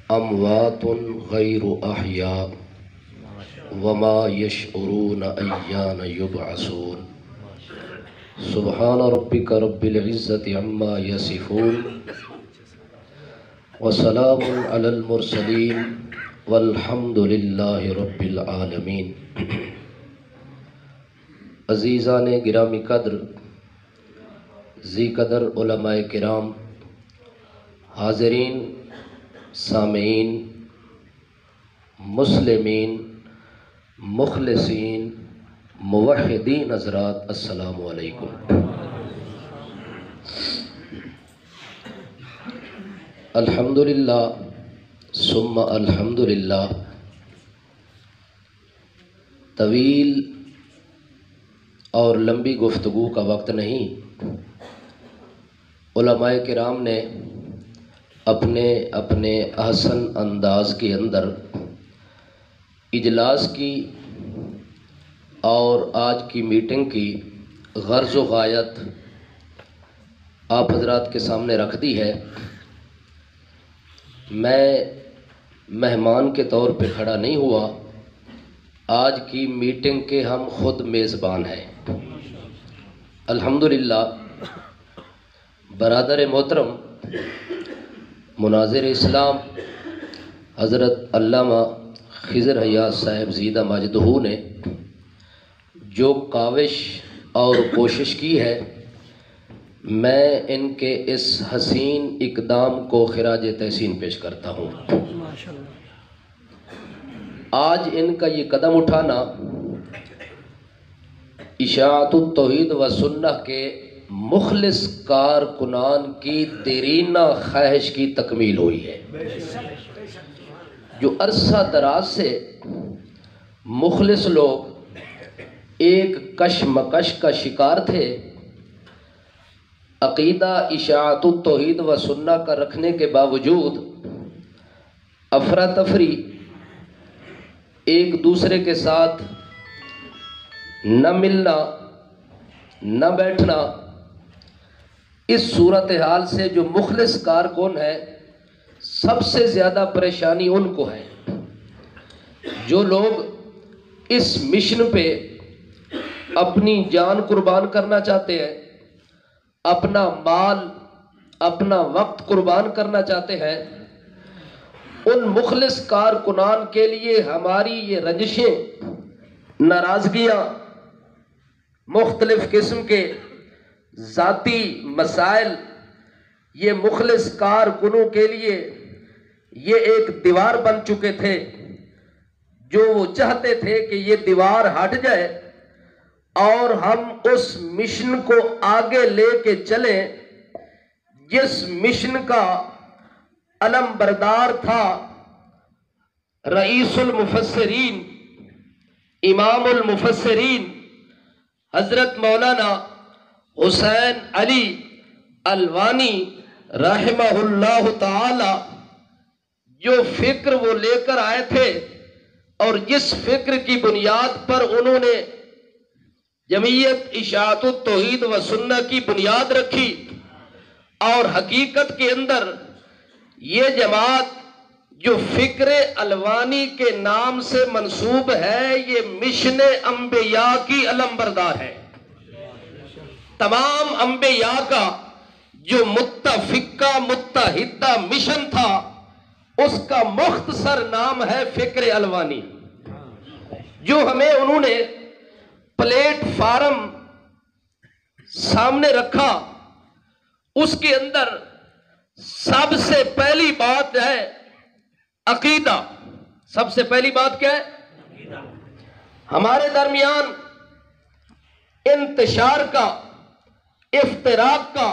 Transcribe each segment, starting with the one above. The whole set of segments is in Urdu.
اموات غیر احیاء وما یشعرون ایان یبعثون سبحان ربک رب العزت عما یصفون وسلام علی المرسلین والحمد للہ رب العالمین۔ عزیزان گرامی قدر، ذی قدر علماء کرام، حاضرین، سامعین، مسلمین، مخلصین، موحدین حضرات، السلام علیکم۔ الحمدللہ ثم الحمدللہ، طویل اور لمبی گفتگو کا وقت نہیں، علماء کرام نے اپنے اپنے احسن انداز کے اندر اجلاس کی اور آج کی میٹنگ کی غرض و غایت آپ حضرات کے سامنے رکھ دی ہے۔ میں مہمان کے طور پہ کھڑا نہیں ہوا، آج کی میٹنگ کے ہم خود میزبان ہیں۔ الحمدللہ برادر محترم مناظر اسلام حضرت علامہ خضر حیات صاحب زیدہ ماجدہ نے جو کاوش اور کوشش کی ہے، میں ان کے اس حسین اقدام کو خراج تحسین پیش کرتا ہوں۔ آج ان کا یہ قدم اٹھانا اشاعت التوحید و سنہ کے مخلص کارکنان کی دیرینہ خواہش کی تکمیل ہوئی ہے، جو عرصہ دراز سے مخلص لوگ ایک کشمکش کا شکار تھے۔ عقیدہ اشاعت التوحید و سنہ کا رکھنے کے باوجود افراتفری، ایک دوسرے کے ساتھ نہ ملنا نہ بیٹھنا، اس صورتحال سے جو مخلص کارکن ہے سب سے زیادہ پریشانی ان کو ہے۔ جو لوگ اس مشن پہ اپنی جان قربان کرنا چاہتے ہیں، اپنا مال، اپنا وقت قربان کرنا چاہتے ہیں، ان مخلص کارکنان کے لیے ہماری یہ رنجشیں، ناراضگیاں، مختلف قسم کے ذاتی مسائل، یہ مخلص کارکنوں کے لیے یہ ایک دیوار بن چکے تھے، جو وہ چاہتے تھے کہ یہ دیوار ہٹ جائے اور ہم اس مشن کو آگے لے کے چلیں جس مشن کا علم بردار تھا رئیس المفسرین، امام المفسرین حضرت مولانا حسین علی الوانی رحمہ اللہ تعالی۔ جو فکر وہ لے کر آئے تھے اور جس فکر کی بنیاد پر انہوں نے جمعیت اشاعت التوحید و سنہ کی بنیاد رکھی، اور حقیقت کے اندر یہ جماعت جو فکر الوانی کے نام سے منسوب ہے، یہ مشن انبیاء کی علم بردار ہے۔ تمام انبیاء کا جو متفقہ متحدہ مشن تھا، اس کا مختصر نام ہے فکر الوانی، جو ہمیں انہوں نے پلیٹ فارم سامنے رکھا۔ اس کے اندر سب سے پہلی بات ہے عقیدہ۔ سب سے پہلی بات کیا ہے؟ ہمارے درمیان انتشار کا، افتراق کا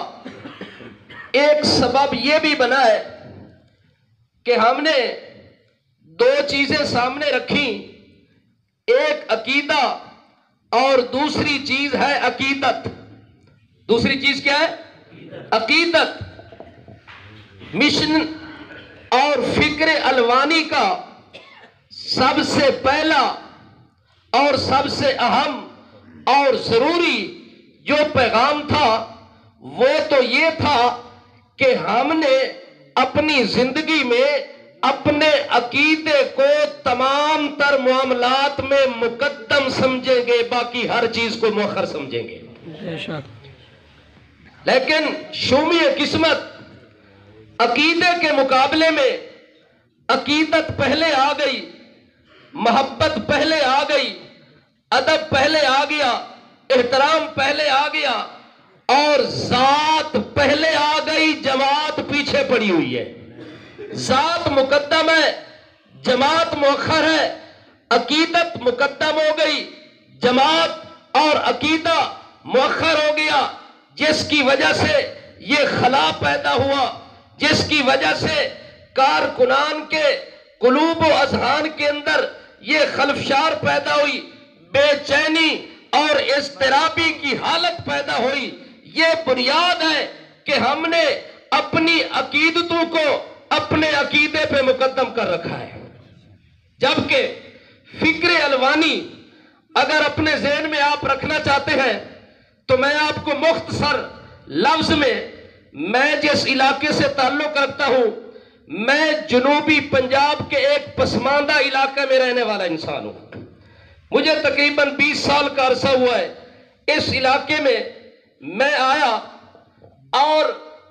ایک سبب یہ بھی بنا ہے کہ ہم نے دو چیزیں سامنے رکھی، ایک عقیدہ اور دوسری چیز ہے عقیدت۔ دوسری چیز کیا ہے؟ عقیدت۔ مشن اور فکر الوانی کا سب سے پہلا اور سب سے اہم اور ضروری جو پیغام تھا وہ تو یہ تھا کہ ہم نے اپنی زندگی میں اپنے عقیدے کو تمام تر معاملات میں مقدم سمجھیں گے، باقی ہر چیز کو مؤخر سمجھیں گے۔ لیکن شومی قسمت عقیدے کے مقابلے میں عقیدت پہلے آ گئی، محبت پہلے آ گئی، ادب پہلے آ گیا، احترام پہلے آ گیا، اور ذات پہلے آ گئی، جماعت پیچھے پڑی ہوئی ہے۔ ذات مقدم ہے، جماعت مؤخر ہے۔ عقیدت مقدم ہو گئی، جماعت اور عقیدہ مؤخر ہو گیا، جس کی وجہ سے یہ خلا پیدا ہوا، جس کی وجہ سے کارکنان کے قلوب و اذہان کے اندر یہ خلفشار پیدا ہوئی، بے چینی اور اضطرابی کی حالت پیدا ہوئی۔ یہ بنیاد ہے کہ ہم نے اپنی عقیدتوں کو اپنے عقیدے پہ مقدم کر رکھا ہے، جبکہ فکر الوانی اگر اپنے ذہن میں آپ رکھنا چاہتے ہیں تو میں آپ کو مختصر لفظ میں جس علاقے سے تعلق رکھتا ہوں، میں جنوبی پنجاب کے ایک پسماندہ علاقے میں رہنے والا انسان ہوں۔ مجھے تقریباً 20 سال کا عرصہ ہوا ہے اس علاقے میں آیا، اور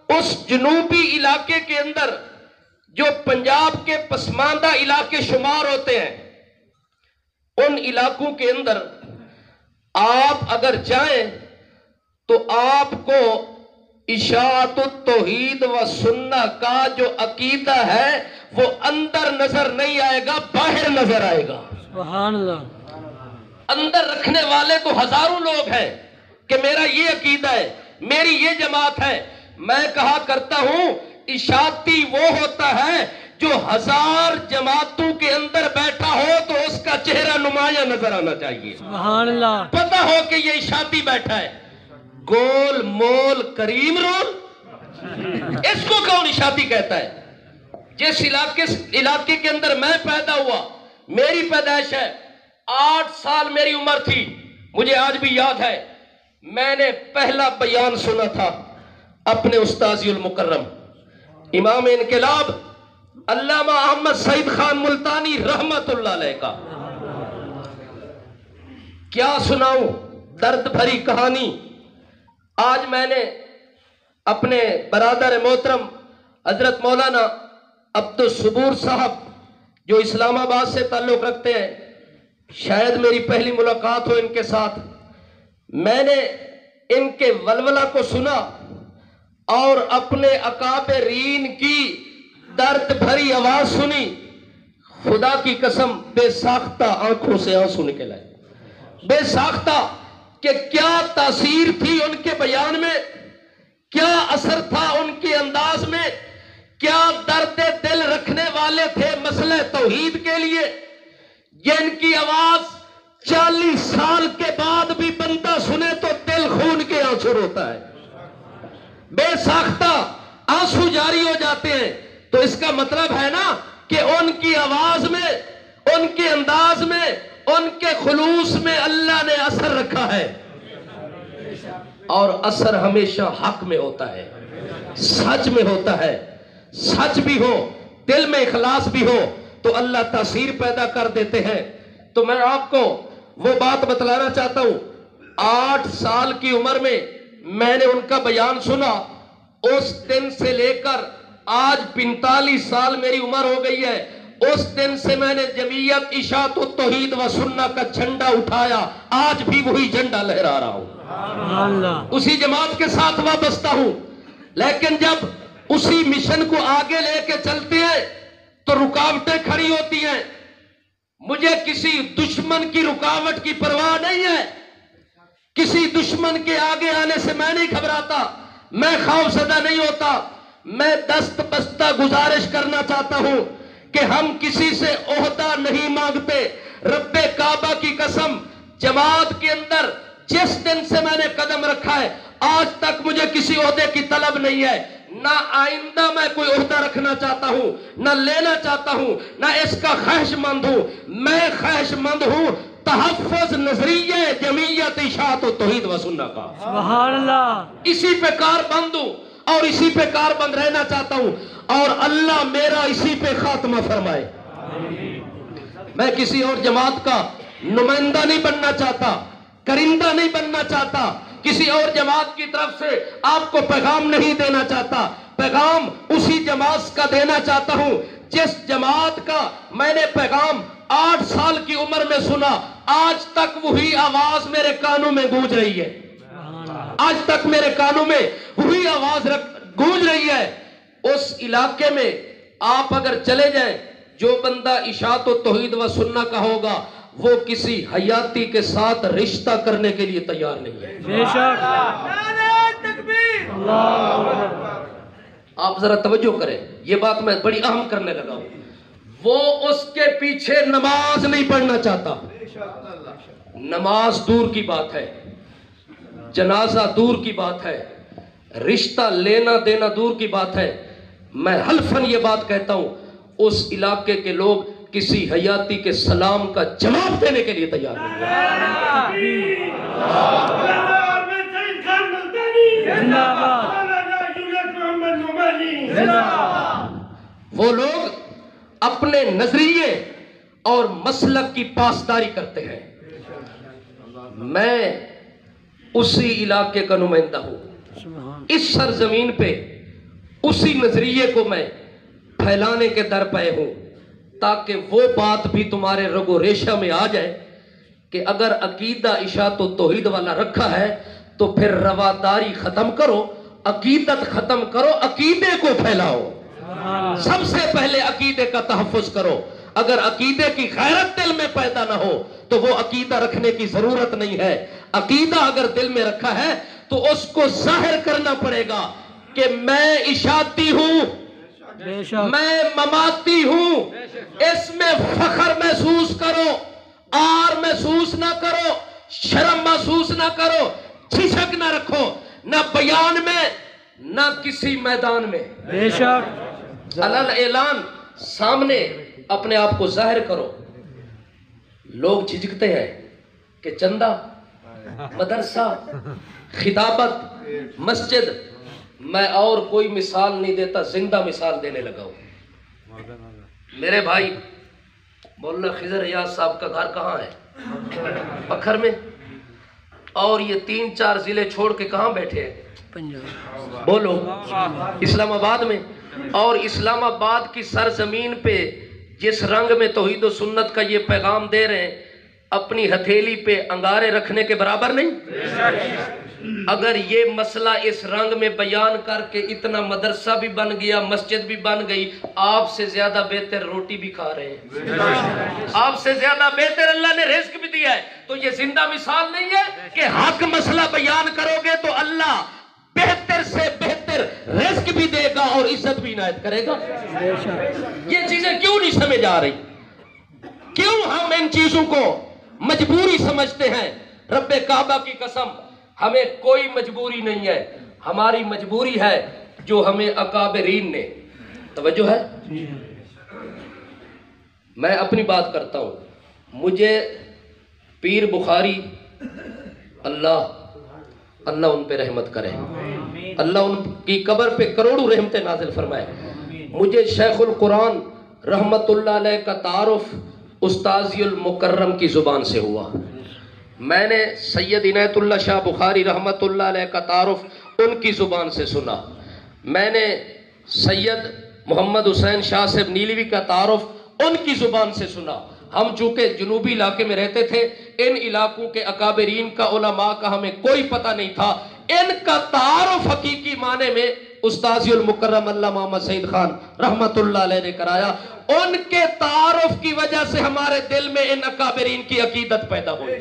اس جنوبی علاقے کے اندر جو پنجاب کے پسماندہ علاقے شمار ہوتے ہیں، ان علاقوں کے اندر آپ اگر جائیں تو آپ کو اشاعت التوحید و سنہ کا جو عقیدہ ہے وہ اندر نظر نہیں آئے گا، باہر نظر آئے گا۔ سبحان اللہ۔ اندر رکھنے والے تو ہزاروں لوگ ہیں کہ میرا یہ عقیدہ ہے، میری یہ جماعت ہے۔ میں کہا کرتا ہوں اشاعتی وہ ہوتا ہے جو 1000 جماعتوں کے اندر بیٹھا ہو تو اس کا چہرہ نمایاں نظر آنا چاہیے، سبحان اللہ۔ پتہ ہو کہ یہ اشاعتی بیٹھا ہے۔ گول مول کریم رول، اس کو کون اشاعتی کہتا ہے؟ جس علاقے کے اندر میں پیدا ہوا، میری پیدائش ہے، 8 سال میری عمر تھی، مجھے آج بھی یاد ہے، میں نے پہلا بیان سنا تھا اپنے استاذی المکرم امام انقلاب علامہ احمد سعید خان ملتانی رحمت اللہ علیہ کا۔ کیا سناؤں درد بھری کہانی۔ آج میں نے اپنے برادر محترم حضرت مولانا عبدالصبور صاحب جو اسلام آباد سے تعلق رکھتے ہیں، شاید میری پہلی ملاقات ہو ان کے ساتھ، میں نے ان کے ولولہ کو سنا اور اپنے اکابرین کی درد بھری آواز سنی۔ خدا کی قسم بے ساختہ آنکھوں سے آنسو نکل آئے، بے ساختہ کہ کیا تاثیر تھی ان کے بیان میں، کیا اثر تھا ان کے انداز میں، کیا درد دل رکھنے والے تھے مسئلہ توحید کے لیے، جن کی آواز 40 سال کے بعد بھی بندہ سنے تو دل خون کے آنسو روتا ہے، بے ساختہ آنسو جاری ہو جاتے ہیں۔ تو اس کا مطلب ہے نا کہ ان کی آواز میں، ان کے انداز میں، ان کے خلوص میں اللہ نے اثر رکھا ہے، اور اثر ہمیشہ حق میں ہوتا ہے، سچ میں ہوتا ہے۔ سچ بھی ہو، دل میں اخلاص بھی ہو تو اللہ تاثیر پیدا کر دیتے ہیں۔ تو میں آپ کو وہ بات بتلانا چاہتا ہوں، 8 سال کی عمر میں نے ان کا بیان سنا، اس دن سے لے کر آج 45 سال میری عمر ہو گئی ہے، اس دن سے میں نے جمعیت اشاعت التوحید و سنہ کا جھنڈا اٹھایا، آج بھی وہی جھنڈا لہرا رہا ہوں، اسی جماعت کے ساتھ وابستہ ہوں۔ لیکن جب اسی مشن کو آگے لے کے چلتے ہیں تو رکاوٹیں کھڑی ہوتی ہیں۔ مجھے کسی دشمن کی رکاوٹ کی پرواہ نہیں ہے، کسی دشمن کے آگے آنے سے میں نہیں گھبراتا، میں خوف زدہ نہیں ہوتا۔ میں دست بستہ گزارش کرنا چاہتا ہوں کہ ہم کسی سے عہدہ نہیں مانگتے۔ رب کعبہ کی قسم، جماعت کے اندر جس دن سے میں نے قدم رکھا ہے آج تک مجھے کسی عہدے کی طلب نہیں ہے، نہ آئندہ میں کوئی عہدہ رکھنا چاہتا ہوں، نہ لینا چاہتا ہوں، نہ اس کا خواہش مند ہوں۔ میں خواہش مند ہوں تحفظ نظریہ جمعیت اشاعت و توحید و سنہ کا، سبحان اللہ، اسی پہ کار بند ہوں اور اسی پہ کاربند رہنا چاہتا ہوں، اور اللہ میرا اسی پہ خاتمہ فرمائے۔ میں کسی اور جماعت کا نمائندہ نہیں بننا چاہتا، کرندہ نہیں بننا چاہتا، کسی اور جماعت کی طرف سے آپ کو پیغام نہیں دینا چاہتا، پیغام اسی جماعت کا دینا چاہتا ہوں جس جماعت کا میں نے پیغام 8 سال کی عمر میں سنا، آج تک وہی آواز میرے کانوں میں گونج رہی ہے، آج تک میرے کانوں میں وہی آواز گونج رہی ہے۔ اس علاقے میں آپ اگر چلے جائیں، جو بندہ اشاعت و توحید و سنہ کا ہوگا وہ کسی حیاتی کے ساتھ رشتہ کرنے کے لیے تیار نہیں ہے۔ بے شک۔ آپ ذرا توجہ کریں، یہ بات میں بڑی اہم کرنے لگا ہوں۔ وہ اس کے پیچھے نماز نہیں پڑھنا چاہتا، نماز دور کی بات ہے، جنازہ دور کی بات ہے، رشتہ لینا دینا دور کی بات ہے۔ میں حلفاً یہ بات کہتا ہوں، اس علاقے کے لوگ کسی حیاتی کے سلام کا جواب دینے کے لیے تیار نہیں ہیں۔ وہ لوگ اپنے نظریے اور مسلک کی پاسداری کرتے ہیں۔ میں اسی علاقے کا نمائندہ ہوں، اس سرزمین پہ اسی نظریے کو میں پھیلانے کے در پہ ہوں، تاکہ وہ بات بھی تمہارے رگ و ریشہ میں آ جائے کہ اگر عقیدہ اشاعت و توحید والا رکھا ہے تو پھر رواداری ختم کرو، عقیدت ختم کرو، عقیدے کو پھیلاؤ۔ سب سے پہلے عقیدے کا تحفظ کرو۔ اگر عقیدے کی غیرت دل میں پیدا نہ ہو تو وہ عقیدہ رکھنے کی ضرورت نہیں ہے۔ عقیدہ اگر دل میں رکھا ہے تو اس کو ظاہر کرنا پڑے گا کہ میں اشاعتی ہوں، میں مماتی ہوں۔ اس میں فخر محسوس کرو، آر محسوس نہ کرو، شرم محسوس نہ کرو، جھجک نہ رکھو، نہ بیان میں نہ کسی میدان میں۔ بے شک۔ علل اعلان سامنے اپنے آپ کو ظاہر کرو۔ لوگ جھجکتے ہیں کہ چندہ، مدرسہ، خطابت، مسجد، میں اور کوئی مثال نہیں دیتا، زندہ مثال دینے لگا ہوں۔ میرے بھائی مولانا خضر ریاض صاحب کا گھر کہاں ہے؟ پکھر میں، اور یہ 3-4 ضلع چھوڑ کے کہاں بیٹھے ہیں؟ بولو، اسلام آباد میں۔ اور اسلام آباد کی سرزمین پہ جس رنگ میں توحید و سنت کا یہ پیغام دے رہے ہیں، اپنی ہتھیلی پہ انگارے رکھنے کے برابر نہیں؟ اگر یہ مسئلہ اس رنگ میں بیان کر کے اتنا مدرسہ بھی بن گیا، مسجد بھی بن گئی، آپ سے زیادہ بہتر روٹی بھی کھا رہے ہیں، آپ سے زیادہ بہتر اللہ نے رزق بھی دیا ہے، تو یہ زندہ مثال نہیں ہے کہ حق مسئلہ بیان کرو گے تو اللہ بہتر سے بہتر رزق بھی دے گا اور عزت بھی عنایت کرے گا؟ یہ چیزیں کیوں نہیں سمجھ آ رہی؟ کیوں ہم ان چیزوں کو مجبوری سمجھتے ہیں؟ رب کعبہ کی قسم، ہمیں کوئی مجبوری نہیں ہے، ہماری مجبوری ہے جو ہمیں اکابرین نے، توجہ ہے، میں اپنی بات کرتا ہوں، مجھے پیر بخاری، اللہ ان پہ رحمت کرے، اللہ ان کی قبر پہ کروڑوں رحمتیں نازل فرمائے۔ مجھے شیخ القرآن رحمت اللہ علیہ کا تعارف استاذی المکرم کی زبان سے ہوا۔ میں نے سید عنایت اللہ شاہ بخاری رحمت اللہ علیہ کا تعارف ان کی زبان سے سنا۔ میں نے سید محمد حسین شاہ صاحب نیلوی کا تعارف ان کی زبان سے سنا۔ ہم چونکہ جنوبی علاقے میں رہتے تھے، ان علاقوں کے اکابرین کا، علماء کا ہمیں کوئی پتہ نہیں تھا۔ ان کا تعارف حقیقی معنی میں استاذی المکرم اللہ محمد سعید خان رحمت اللہ علیہ نے کرایا۔ ان کے تعارف کی وجہ سے ہمارے دل میں ان اکابرین کی عقیدت پیدا ہوئی۔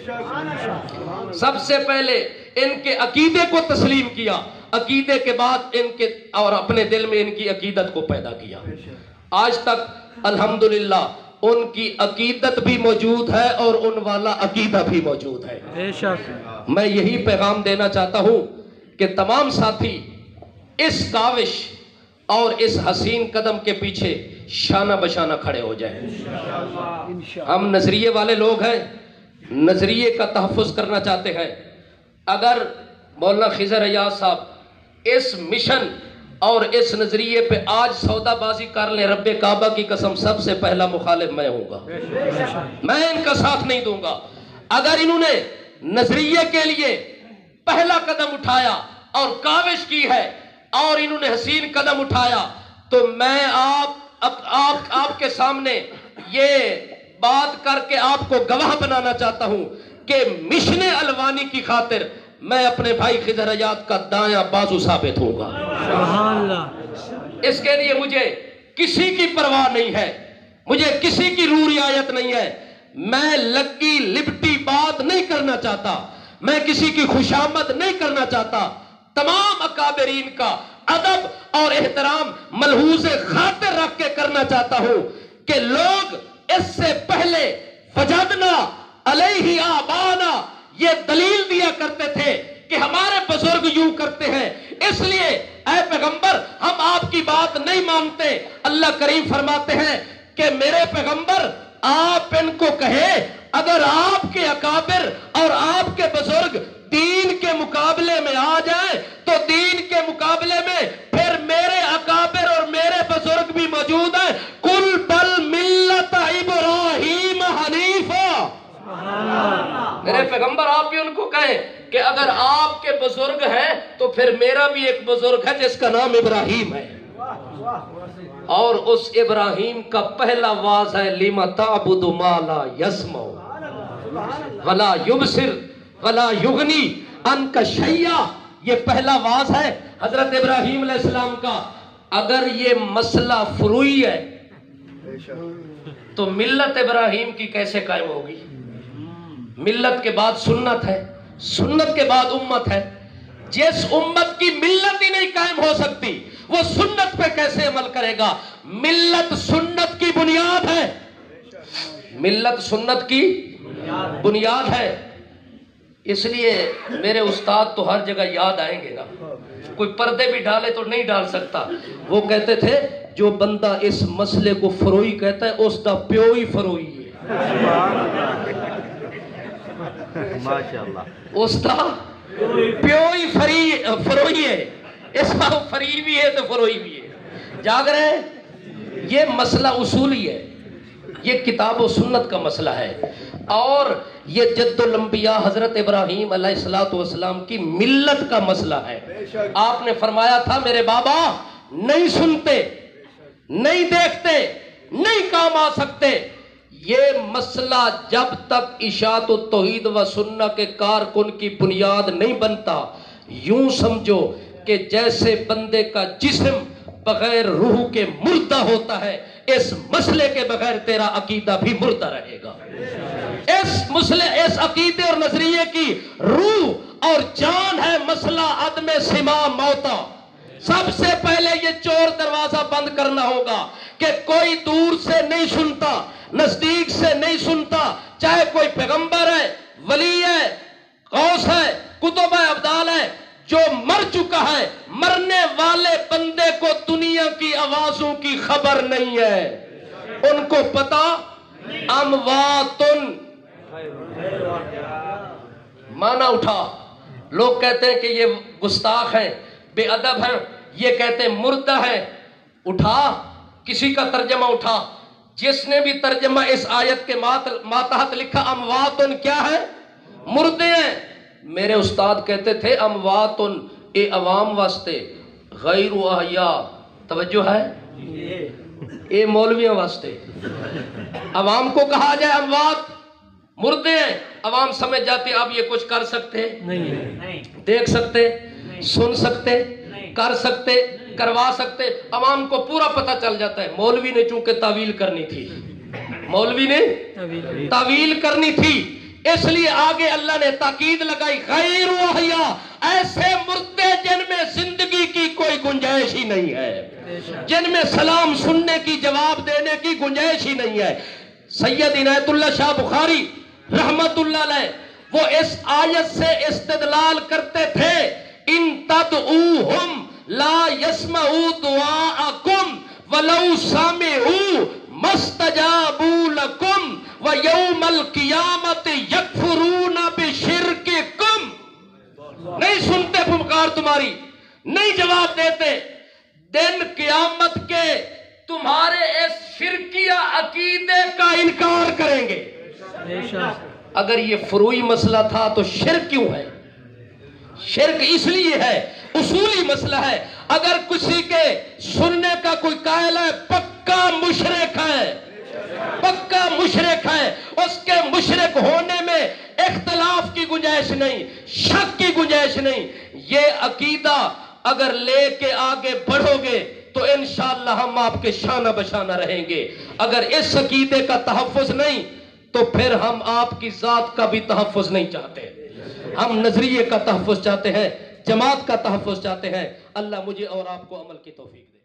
سب سے پہلے ان کے عقیدے کو تسلیم کیا، عقیدے کے بعد ان کے اور اپنے دل میں ان کی عقیدت کو پیدا کیا۔ آج تک الحمدللہ ان کی عقیدت بھی موجود ہے اور ان والا عقیدہ بھی موجود ہے۔ میں یہی پیغام دینا چاہتا ہوں کہ تمام ساتھی اس کاوش اور اس حسین قدم کے پیچھے شانہ بشانہ کھڑے ہو جائیں۔ ہم نظریے والے لوگ ہیں، نظریے کا تحفظ کرنا چاہتے ہیں۔ اگر مولانا خضر ریاض صاحب اس مشن اور اس نظریے پہ آج سودا بازی کر لیں، رب کعبہ کی قسم سب سے پہلا مخالف میں ہوں گا، میں ان کا ساتھ نہیں دوں گا۔ اگر انہوں نے نظریے کے لیے پہلا قدم اٹھایا اور کاوش کی ہے اور انہوں نے حسین قدم اٹھایا تو میں آپ کے سامنے یہ بات کر کے آپ کو گواہ بنانا چاہتا ہوں کہ مشن الوانی کی خاطر میں اپنے بھائی خضر حیات کا دایاں بازو ثابت ہوں گا۔ سبحان اللہ۔ اس کے لیے مجھے کسی کی پرواہ نہیں ہے، مجھے کسی کی روح رعایت نہیں ہے، میں لگی لپٹی بات نہیں کرنا چاہتا، میں کسی کی خوشامد نہیں کرنا چاہتا، تمام اکابرین کا ادب اور احترام ملحوظ خاطر رکھ کے کرنا چاہتا ہوں کہ لوگ اس سے پہلے فجدنا علیہ آبانا یہ دلیل دیا کرتے تھے کہ ہمارے بزرگ یوں کرتے ہیں، اس لیے اے پیغمبر ہم آپ کی بات نہیں مانتے۔ اللہ کریم فرماتے ہیں کہ میرے پیغمبر آپ ان کو کہے اگر آپ کے اکابر اور آپ کے بزرگ دین کے مقابلے میں آ جائیں تو دین کے مقابلے میں پھر میرے اکابر اور میرے بزرگ بھی موجود ہیں، کل بل ملت ابراہیم حنیفہ۔ میرے پیغمبر آپ بھی ان کو کہیں کہ اگر آپ کے بزرگ ہیں تو پھر میرا بھی ایک بزرگ ہے جس کا نام ابراہیم ہے، اور اس ابراہیم کا پہلا واز ہے لِمَ تَعْبُدُ مَا لَا يَسْمَعُ وَلَا يُبْصِرُ وَلَا يُغْنِي عَنْكَ شَيْئًا، یہ پہلا واز ہے حضرت ابراہیم علیہ السلام کا۔ اگر یہ مسئلہ فروعی ہے تو ملت ابراہیم کی کیسے قائم ہوگی؟ ملت کے بعد سنت ہے، سنت کے بعد امت ہے، جس امت کی ملت ہی نہیں قائم ہو سکتی وہ سنت پہ کیسے عمل کرے گا؟ ملت سنت کی بنیاد ہے، ملت سنت کی بنیاد ہے۔ اس لیے میرے استاد تو ہر جگہ یاد آئیں گے نا، کوئی پردے بھی ڈالے تو نہیں ڈال سکتا۔ وہ کہتے تھے جو بندہ اس مسئلے کو فروئی کہتا ہے اس دا پیو ہی فروئی ہے، ماشاءاللہ، اس دا پیو ہی فروئی ہے، اس کا فری بھی ہے تو فروئی بھی ہے۔ جاگ رہے ہیں؟ یہ مسئلہ اصولی ہے، یہ کتاب و سنت کا مسئلہ ہے، اور یہ جد الانبیاء حضرت ابراہیم علیہ السلام کی ملت کا مسئلہ ہے۔ آپ نے فرمایا تھا میرے بابا نہیں سنتے، نہیں دیکھتے، نہیں کام آ سکتے، یہ مسئلہ جب تک اشاعت التوحید و سنت کے کارکن کی بنیاد نہیں بنتا، یوں سمجھو کہ جیسے بندے کا جسم بغیر روح کے مردہ ہوتا ہے، اس مسئلے کے بغیر تیرا عقیدہ بھی مردہ رہے گا۔ اس عقیدے اور نظریے کی روح اور جان ہے مسئلہ عدم سما موتا۔ سب سے پہلے یہ چور دروازہ بند کرنا ہوگا کہ کوئی دور سے نہیں سنتا، نزدیک سے نہیں سنتا، چاہے کوئی پیغمبر ہے، ولی ہے، غوث ہے، کتب ہے، ابدال ہے، جو مر چکا ہے، مرنے والے بندے کو دنیا کی آوازوں کی خبر نہیں ہے، ان کو پتا امواتن مانا اٹھا۔ لوگ کہتے ہیں کہ یہ گستاخ ہیں، بے ادب ہیں، یہ کہتے ہیں مردہ ہیں۔ اٹھا کسی کا ترجمہ اٹھا، جس نے بھی ترجمہ اس آیت کے ماتحت لکھا امواتن کیا ہے؟ مردے ہیں۔ میرے استاد کہتے تھے امواتن اے عوام واسطے، غیر احیاء، توجہ ہے، اے مولویوں واسطے۔ عوام کو کہا جائے اموات، مردے ہیں، عوام سمجھ جاتے اب یہ کچھ کر سکتے نہیں، دیکھ سکتے، سن سکتے، کر سکتے، کروا سکتے، عوام کو پورا پتہ چل جاتا ہے۔ مولوی نے چونکہ تعویل کرنی تھی، مولوی نے تعویل کرنی تھی، اس لیے آگے اللہ نے تاکید لگائی غیر احیاء، ایسے مردے جن میں زندگی کی کوئی گنجائش ہی نہیں ہے، جن میں سلام سننے کی، جواب دینے کی گنجائش ہی نہیں ہے۔ سید عنایت اللہ شاہ بخاری رحمت اللہ علیہ وہ اس آیت سے استدلال کرتے تھے ان تدعوہم لا يسمعوا دعاءکم ولو سمعوا مستجابوا لکم ویوم القیامت یکفرون بشرککم۔ نہیں سنتے پکار تمہاری، نہیں جواب دیتے، دن قیامت کے تمہارے اس شرکیہ عقیدے کا انکار کریں گے۔ بے شک۔ اگر یہ فروعی مسئلہ تھا تو شرک کیوں ہے؟ شرک اس لیے ہے، اصولی مسئلہ ہے۔ اگر کسی کے سننے کا کوئی قائل ہے پکا مشرک ہے، پکا مشرک ہے، اس کے مشرک ہونے میں اختلاف کی گنجائش نہیں، شک کی گنجائش نہیں۔ یہ عقیدہ اگر لے کے آگے بڑھو گے تو انشاءاللہ ہم آپ کے شانہ بشانہ رہیں گے۔ اگر اس عقیدے کا تحفظ نہیں تو پھر ہم آپ کی ذات کا بھی تحفظ نہیں چاہتے، ہم نظریے کا تحفظ چاہتے ہیں، جماعت کا تحفظ چاہتے ہیں۔ اللہ مجھے اور آپ کو عمل کی توفیق دے۔